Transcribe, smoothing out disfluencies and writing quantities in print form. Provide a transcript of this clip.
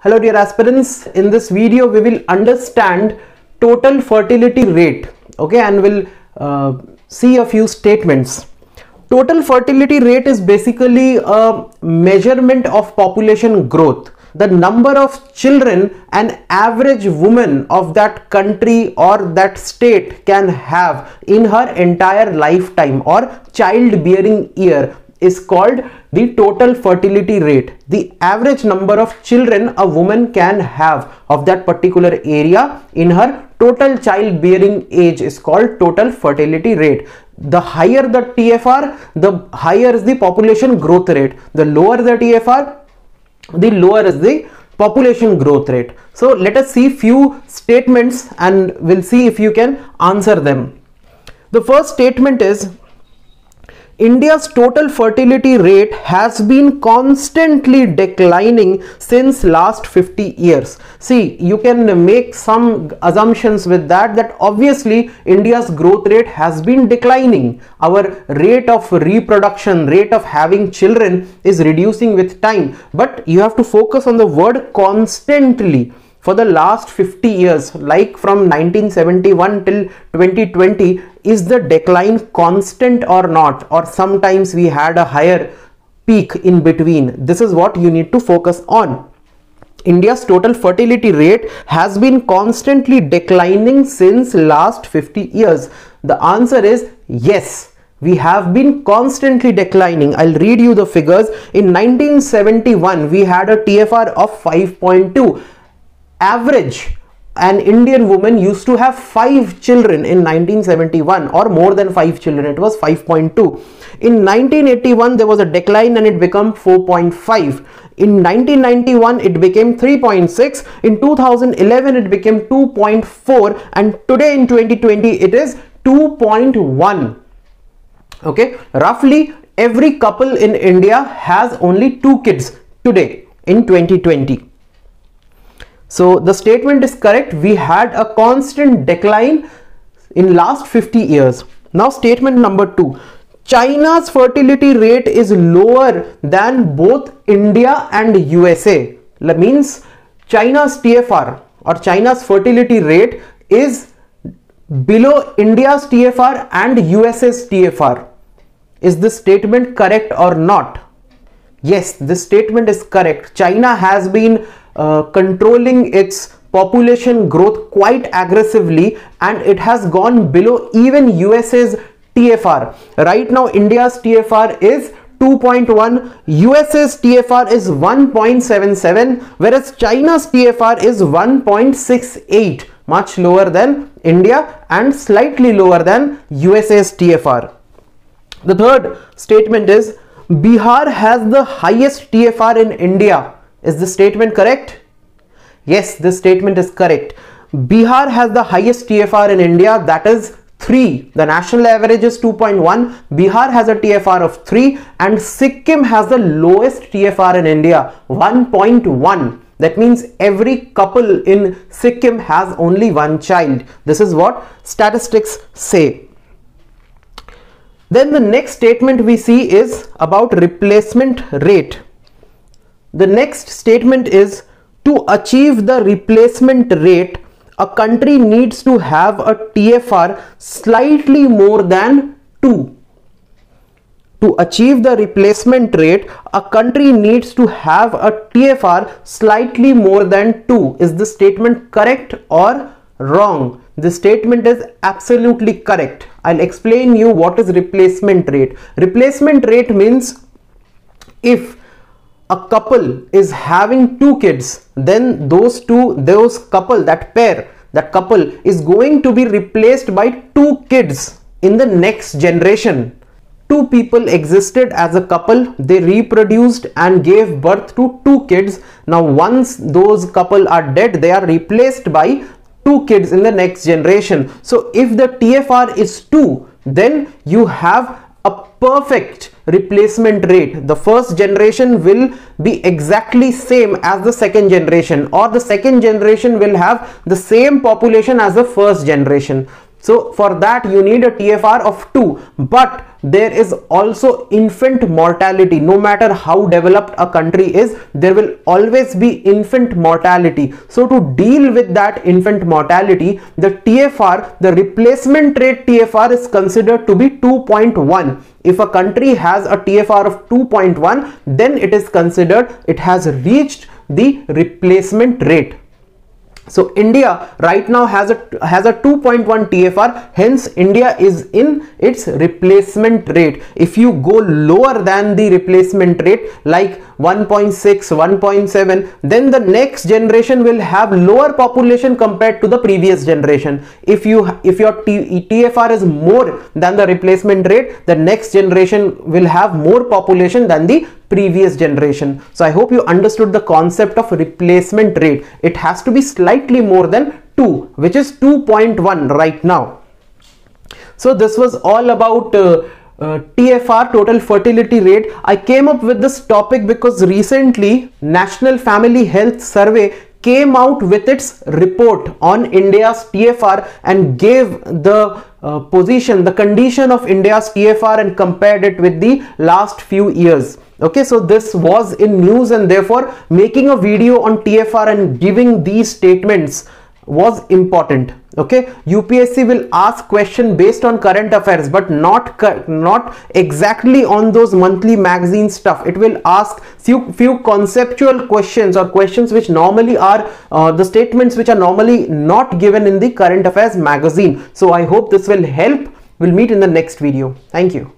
Hello dear aspirants, in this video we will understand total fertility rate, okay, and we'll see a few statements. Total fertility rate is basically a measurement of population growth, the number of children an average woman of that country or that state can have in her entire lifetime or childbearing year is called the total fertility rate. The average number of children a woman can have of that particular area in her total childbearing age is called total fertility rate. The higher the TFR, the higher is the population growth rate. The lower the TFR, the lower is the population growth rate. So let us see few statements and we'll see if you can answer them. The first statement is, India's total fertility rate has been constantly declining since last 50 years. See, you can make some assumptions with that obviously India's growth rate has been declining. Our rate of reproduction, rate of having children is reducing with time. But you have to focus on the word constantly. For the last 50 years, like from 1971 till 2020, is the decline constant or not? Or sometimes we had a higher peak in between. This is what you need to focus on. India's total fertility rate has been constantly declining since last 50 years. The answer is yes. We have been constantly declining. I'll read you the figures. In 1971, we had a TFR of 5.2. Average, an Indian woman used to have 5 children in 1971 or more than 5 children. It was 5.2. In 1981 there was a decline and it became 4.5. In 1991 it became 3.6. In 2011 it became 2.4 and today in 2020 it is 2.1. Okay, roughly every couple in India has only 2 kids today in 2020. So the statement is correct. We had a constant decline in last 50 years. Now statement number 2. China's fertility rate is lower than both India and USA. That means China's TFR or China's fertility rate is below India's TFR and USA's TFR. Is this statement correct or not? Yes, this statement is correct. China has been controlling its population growth quite aggressively and it has gone below even USA's TFR. Right now India's TFR is 2.1, USA's TFR is 1.77, whereas China's TFR is 1.68, much lower than India and slightly lower than USA's TFR. The third statement is, Bihar has the highest TFR in India. Is this statement correct? Yes, this statement is correct. Bihar has the highest TFR in India, that is 3. The national average is 2.1. Bihar has a TFR of 3 and Sikkim has the lowest TFR in India, 1.1. That means every couple in Sikkim has only 1 child. This is what statistics say. Then the next statement we see is about replacement rate. The next statement is, to achieve the replacement rate, a country needs to have a TFR slightly more than 2. To achieve the replacement rate, a country needs to have a TFR slightly more than 2. Is this statement correct or wrong? This statement is absolutely correct. I'll explain you what is replacement rate. Replacement rate means if a couple is having 2 kids, then that couple is going to be replaced by 2 kids in the next generation. 2 people existed as a couple, they reproduced and gave birth to 2 kids. Now once those couple are dead, they are replaced by 2 kids in the next generation. So if the TFR is 2, then you have a perfect replacement rate. The first generation will be exactly same as the second generation, or the second generation will have the same population as the first generation. So for that you need a TFR of 2, but there is also infant mortality. No matter how developed a country is, there will always be infant mortality. So to deal with that infant mortality, the TFR, the replacement rate TFR, is considered to be 2.1. If a country has a TFR of 2.1, then it is considered it has reached the replacement rate. So India right now has a 2.1 TFR, hence India is in its replacement rate. If you go lower than the replacement rate like 1.6, 1.7, then the next generation will have lower population compared to the previous generation. If your TFR is more than the replacement rate, the next generation will have more population than the previous generation. So I hope you understood the concept of replacement rate. It has to be slightly more than 2, which is 2.1 right now. So this was all about TFR, total fertility rate. I came up with this topic because recently National Family Health Survey came out with its report on India's TFR and gave the position, the condition of India's TFR, and compared it with the last few years. Okay, so this was in news, and therefore making a video on TFR and giving these statements was important. Okay, UPSC will ask question based on current affairs, but not exactly on those monthly magazine stuff. It will ask few conceptual questions, or questions which normally are the statements which are normally not given in the current affairs magazine. So I hope this will help. We'll meet in the next video. Thank you.